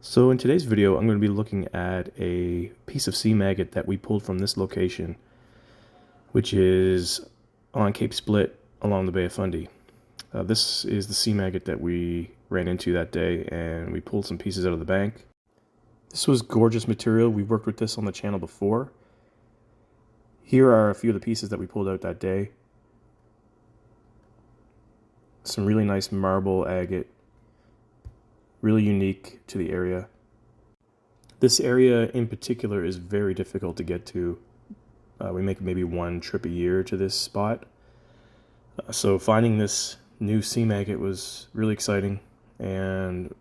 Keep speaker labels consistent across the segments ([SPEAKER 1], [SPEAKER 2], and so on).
[SPEAKER 1] So in today's video, I'm going to be looking at a piece of seam agate that we pulled from this location, which is on Cape Split along the Bay of Fundy. This is the seam agate that we ran into that day, and we pulled some pieces out of the bank. This was gorgeous material. We worked with this on the channel before. Here are a few of the pieces that we pulled out that day. Some really nice marble agate, really unique to the area. This area in particular is very difficult to get to. We make maybe one trip a year to this spot. So finding this new seam agate was really exciting, and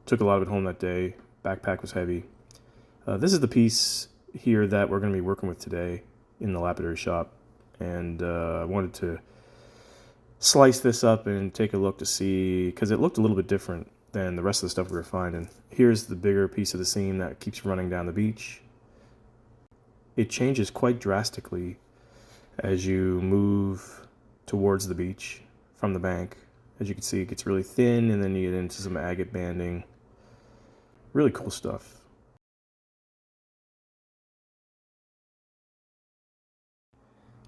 [SPEAKER 1] took a lot of it home that day. Backpack was heavy. This is the piece here that we're going to be working with today in the lapidary shop, and I wanted to slice this up and take a look to see, because it looked a little bit different than the rest of the stuff we were finding. Here's the bigger piece of the seam that keeps running down the beach. It changes quite drastically as you move towards the beach from the bank. As you can see, it gets really thin, and then you get into some agate banding. Really cool stuff.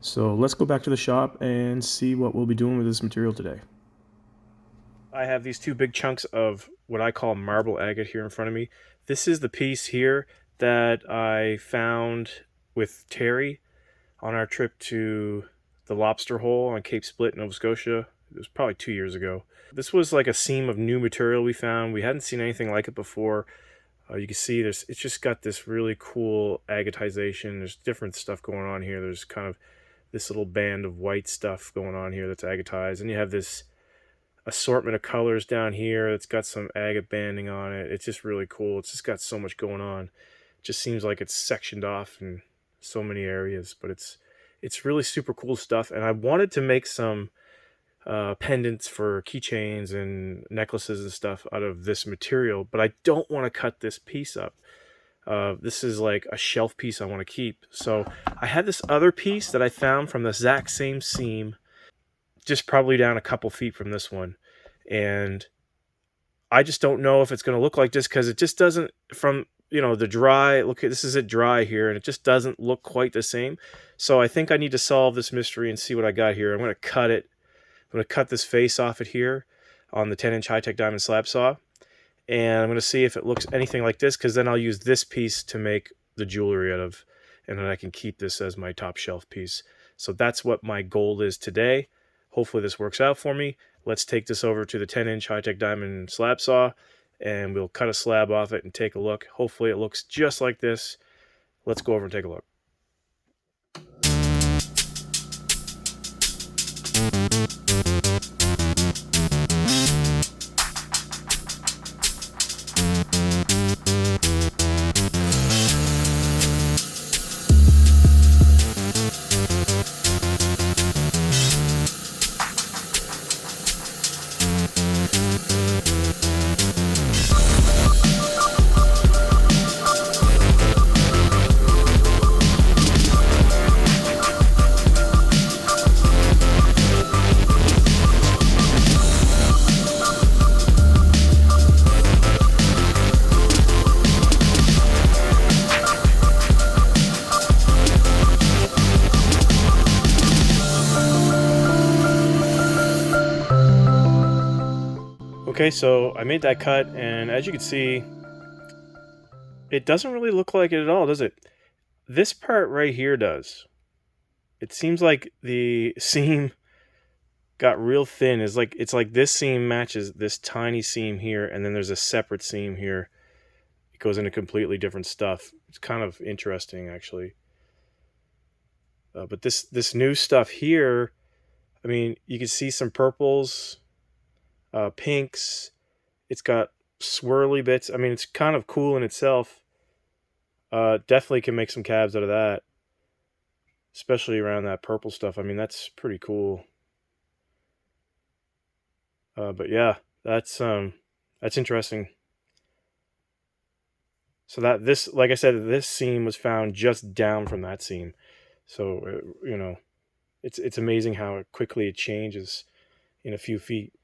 [SPEAKER 1] So let's go back to the shop and see what we'll be doing with this material today. I have these two big chunks of what I call marble agate here in front of me. This is the piece here that I found with Terry on our trip to the lobster hole on Cape Split, Nova Scotia. It was probably 2 years ago. This was like a seam of new material we found. We hadn't seen anything like it before. You can see it's just got this really cool agatization. There's different stuff going on here. There's kind of this little band of white stuff going on here that's agatized. And you have this assortment of colors down here. It's got some agate banding on it. It's just really cool. It's just got so much going on. It just seems like it's sectioned off in so many areas, but it's really super cool stuff. And I wanted to make some pendants for keychains and necklaces and stuff out of this material, but I don't want to cut this piece up. This is like a shelf piece I want to keep. So I had this other piece that I found from the exact same seam, just probably down a couple feet from this one. And I just don't know if it's going to look like this, because it just doesn't, from, you know, the dry, look at this, is it dry here, and it just doesn't look quite the same. So I think I need to solve this mystery and see what I got here. I'm going to cut it. I'm going to cut this face off it here on the 10-inch high-tech diamond slab saw. And I'm going to see if it looks anything like this, because then I'll use this piece to make the jewelry out of, and then I can keep this as my top shelf piece. So that's what my goal is today. Hopefully this works out for me. Let's take this over to the 10-inch high-tech diamond slab saw, and we'll cut a slab off it and take a look. Hopefully it looks just like this. Let's go over and take a look. Okay, so I made that cut, and as you can see, it doesn't really look like it at all, does it? This part right here does. It seems like the seam got real thin. It's like this seam matches this tiny seam here, and then there's a separate seam here. It goes into completely different stuff. It's kind of interesting, actually. But this new stuff here, I mean, you can see some purples, pinks. It's got swirly bits. I mean, it's kind of cool in itself. Definitely can make some cabs out of that, especially around that purple stuff. I mean, that's pretty cool. But yeah, that's interesting. So that this, like I said, this seam was found just down from that seam. So you know, it's amazing how quickly it changes in a few feet.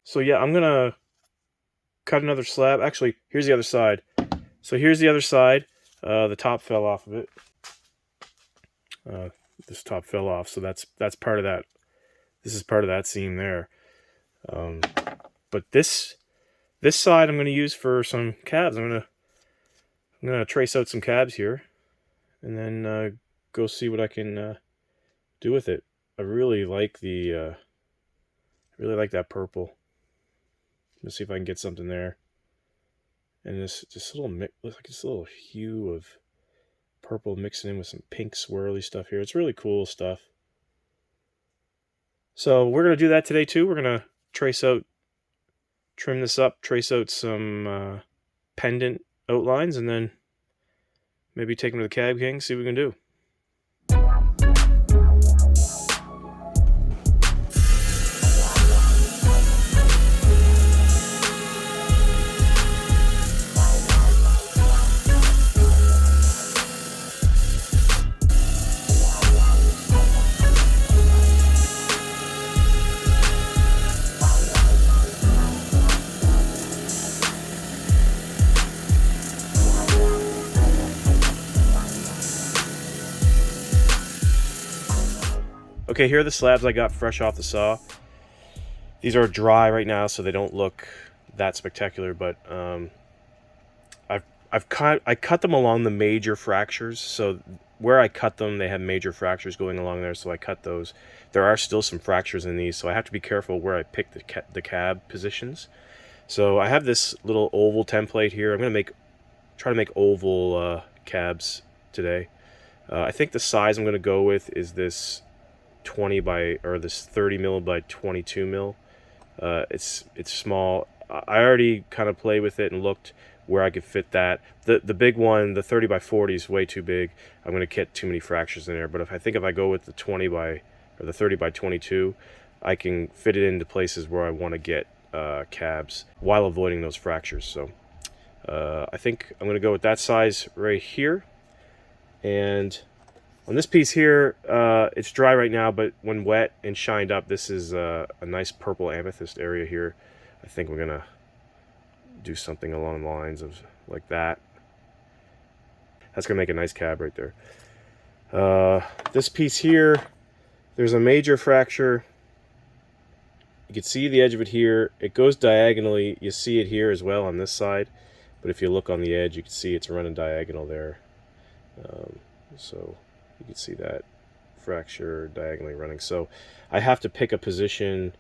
[SPEAKER 1] So yeah, I'm gonna cut another slab. Actually, here's the other side. So here's the other side. The top fell off of it. This top fell off, so that's part of that. This is part of that seam there. But this side I'm going to use for some cabs. I'm gonna trace out some cabs here, and then go see what I can do with it. I really like the that purple. Let's see if I can get something there. And this little looks like this little hue of purple mixing in with some pink swirly stuff here. It's really cool stuff. So we're gonna do that today too. We're gonna trim this up, trace out some pendant outlines, and then maybe take them to the Cab King, see what we can do. Okay, here are the slabs I got fresh off the saw. These are dry right now, so they don't look that spectacular, but I cut them along the major fractures. So where I cut them, they have major fractures going along there, so I cut those. There are still some fractures in these, so I have to be careful where I pick the cab positions. So I have this little oval template here. I'm gonna try to make oval cabs today. I think the size I'm gonna go with is this 30 mil by 22 mil. It's small. I already kind of played with it and looked where I could fit that. The big one, the 30 by 40 is way too big. I'm going to get too many fractures in there. But if I go with the 30 by 22, I can fit it into places where I want to get cabs while avoiding those fractures. So I think I'm going to go with that size right here. And on this piece here, it's dry right now, but when wet and shined up, this is a nice purple amethyst area here. I think we're gonna do something along the lines of like that. That's gonna make a nice cab right there. This piece here, there's a major fracture. You can see the edge of it here. It goes diagonally. You see it here as well on this side, but if you look on the edge, you can see it's running diagonal there. So you can see that fracture diagonally running. So I have to pick a position.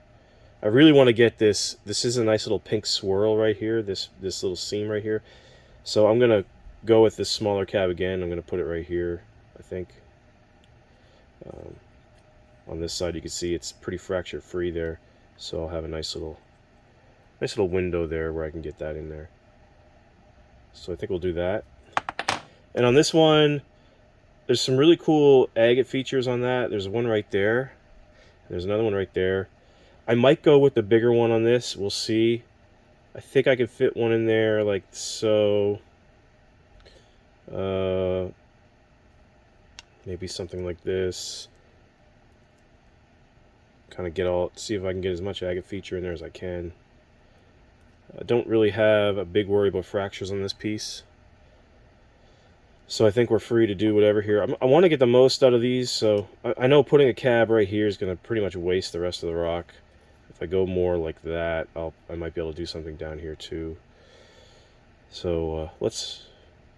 [SPEAKER 1] I really want to get this. This is a nice little pink swirl right here, this little seam right here. So I'm going to go with this smaller cab again. I'm going to put it right here, I think. On this side you can see it's pretty fracture free there. So I'll have a nice little window there where I can get that in there. So I think we'll do that. And on this one, there's some really cool agate features on that. There's one right there. There's another one right there. I might go with the bigger one on this. We'll see. I think I could fit one in there like so. Maybe something like this. Kind of see if I can get as much agate feature in there as I can. I don't really have a big worry about fractures on this piece. So I think we're free to do whatever here. I want to get the most out of these, so I know putting a cab right here is going to pretty much waste the rest of the rock. If I go more like that, I might be able to do something down here too. So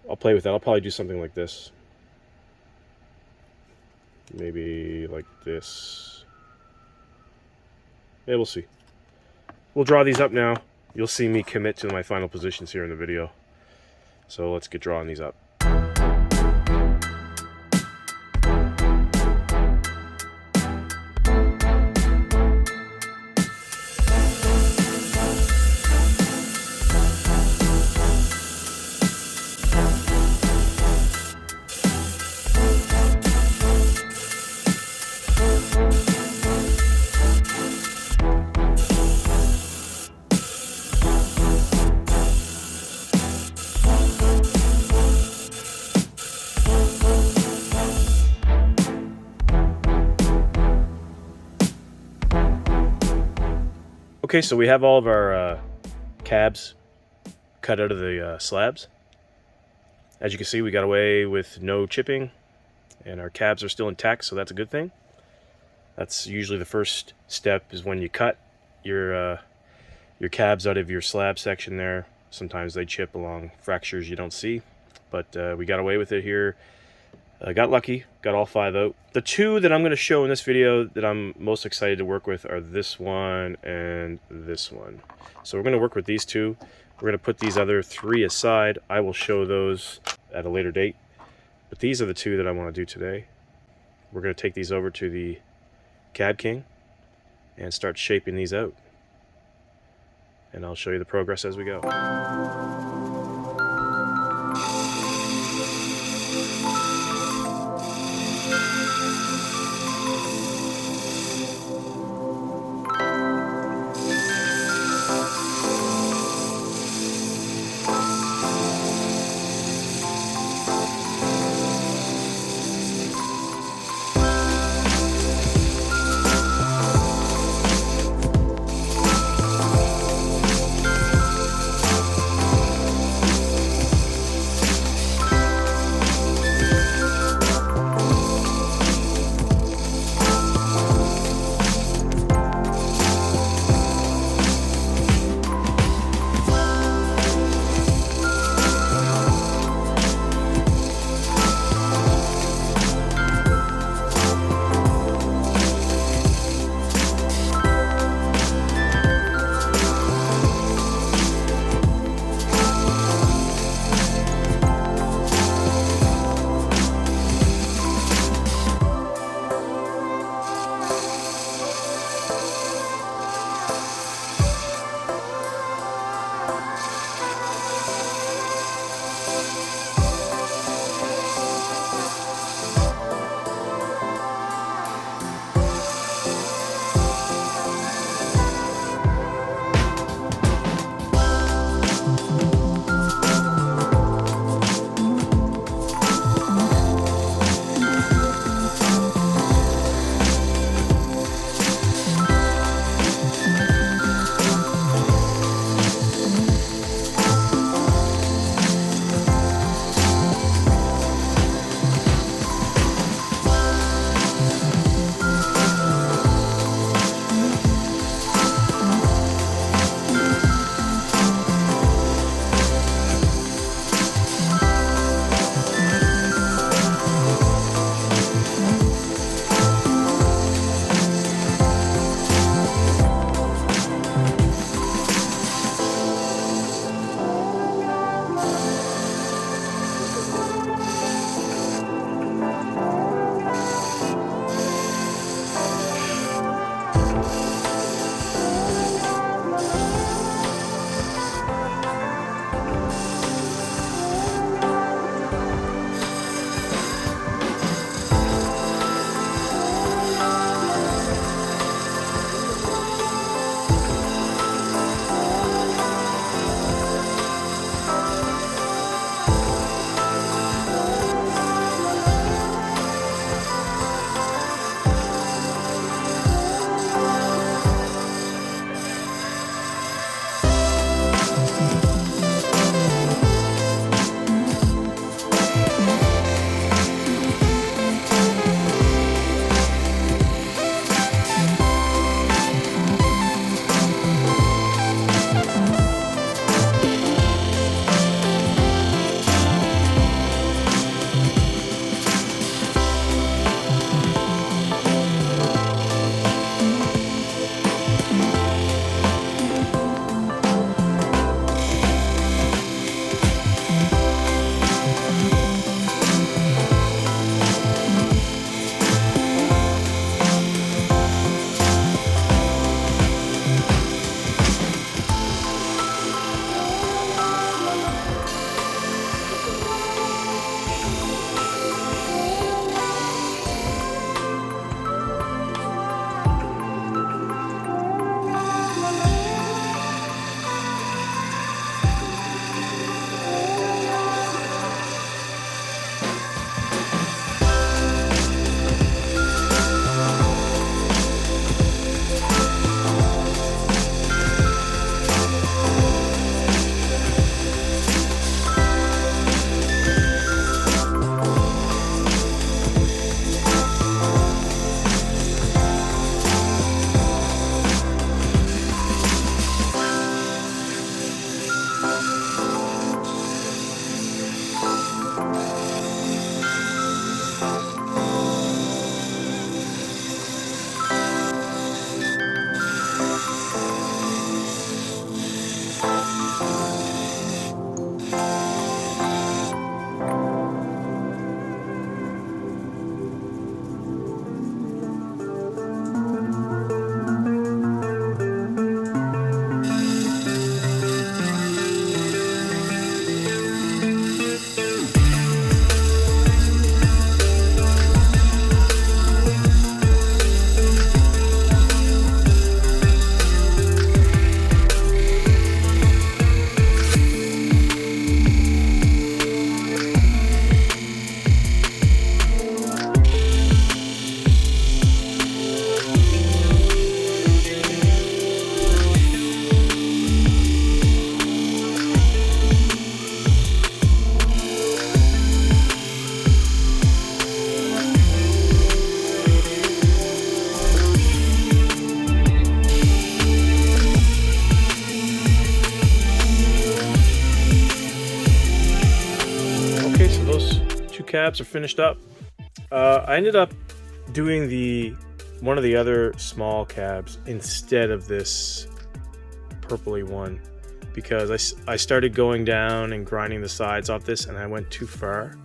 [SPEAKER 1] I'll play with that. I'll probably do something like this. Maybe like this. Yeah, we'll see. We'll draw these up now. You'll see me commit to my final positions here in the video. So let's get drawing these up. Okay, so we have all of our cabs cut out of the slabs. As you can see, we got away with no chipping, and our cabs are still intact, so that's a good thing. That's usually the first step, is when you cut your cabs out of your slab section there. Sometimes they chip along fractures you don't see, but we got away with it here. Got lucky, got all 5 out. The 2 that I'm going to show in this video that I'm most excited to work with are this one and this one. So we're going to work with these 2. We're going to put these other 3 aside. I will show those at a later date. But these are the 2 that I want to do today. We're going to take these over to the Cab King and start shaping these out. And I'll show you the progress as we go. cabs are finished up. I ended up doing one of the other small cabs instead of this purpley one, because I started going down and grinding the sides off this, and I went too far,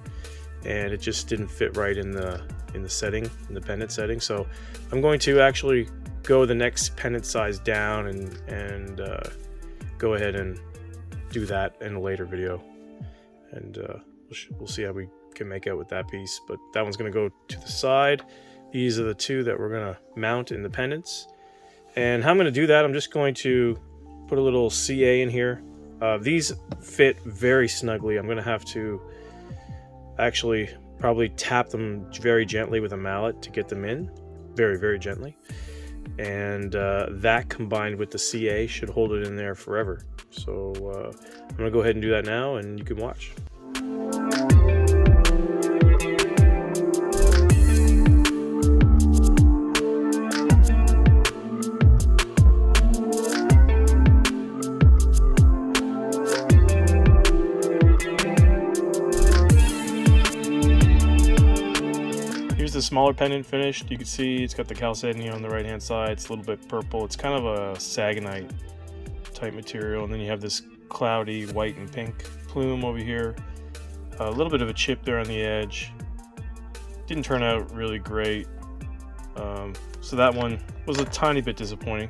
[SPEAKER 1] and it just didn't fit right in the setting, in the pendant setting. So I'm going to actually go the next pendant size down and go ahead and do that in a later video, and we'll see how we can make out with that piece. But that one's going to go to the side. These are the two that we're going to mount in the pendants. And how I'm going to do that, I'm just going to put a little CA in here. These fit very snugly. I'm going to have to actually probably tap them very gently with a mallet to get them in, very, very gently. And that combined with the CA should hold it in there forever. So I'm going to go ahead and do that now, and you can watch. Here's the smaller pendant finished. You can see it's got the Kellison on the right hand side. It's a little bit purple. It's kind of a sagonite type material, and then you have this cloudy white and pink plume over here. A little bit of a chip there on the edge. Didn't turn out really great, so that one was a tiny bit disappointing.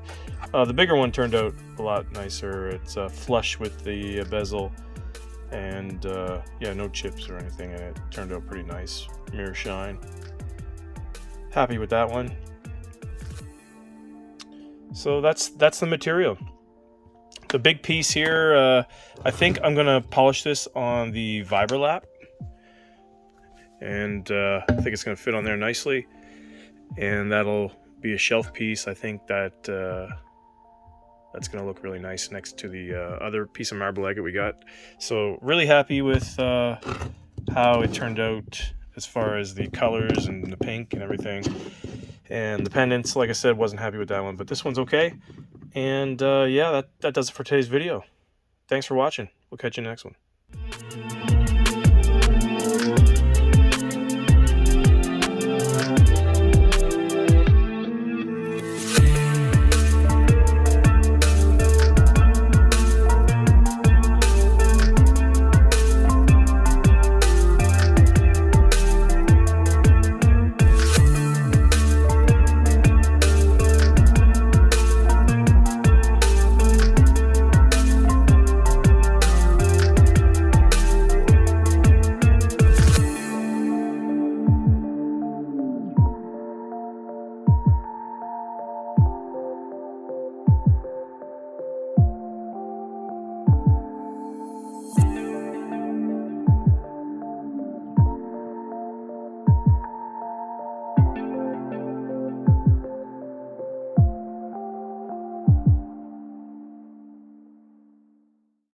[SPEAKER 1] The bigger one turned out a lot nicer. It's flush with the bezel, and yeah, no chips or anything, and it turned out pretty nice. Mirror shine. Happy with that one. So that's the material. The big piece here, I think I'm gonna polish this on the Vibrolap, and I think it's gonna fit on there nicely, and that'll be a shelf piece. I think that that's gonna look really nice next to the other piece of marble agate we got. So really happy with how it turned out as far as the colors and the pink and everything. And the pendants, like I said, wasn't happy with that one, but this one's okay. And yeah, that does it for today's video. Thanks for watching. We'll catch you in the next one.